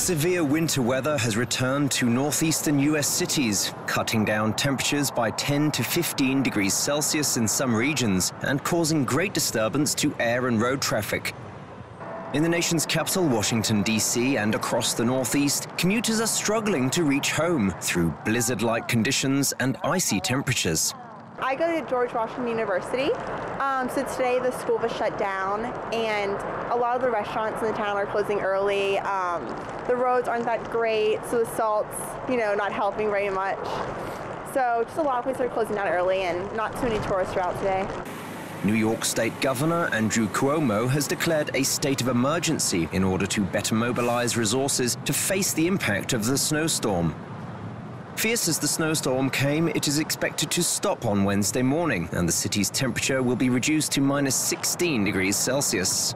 Severe winter weather has returned to northeastern US cities, cutting down temperatures by 10 to 15 degrees Celsius in some regions and causing great disturbance to air and road traffic. In the nation's capital, Washington, D.C., and across the Northeast, commuters are struggling to reach home through blizzard-like conditions and icy temperatures. I go to George Washington University, so today the school was shut down and a lot of the restaurants in the town are closing early. The roads aren't that great, so the salt's, not helping very much. So just a lot of places are closing down early and not too many tourists are out today. New York State Governor Andrew Cuomo has declared a state of emergency in order to better mobilize resources to face the impact of the snowstorm. Fierce as the snowstorm came, it is expected to stop on Wednesday morning, and the city's temperature will be reduced to -16 degrees Celsius.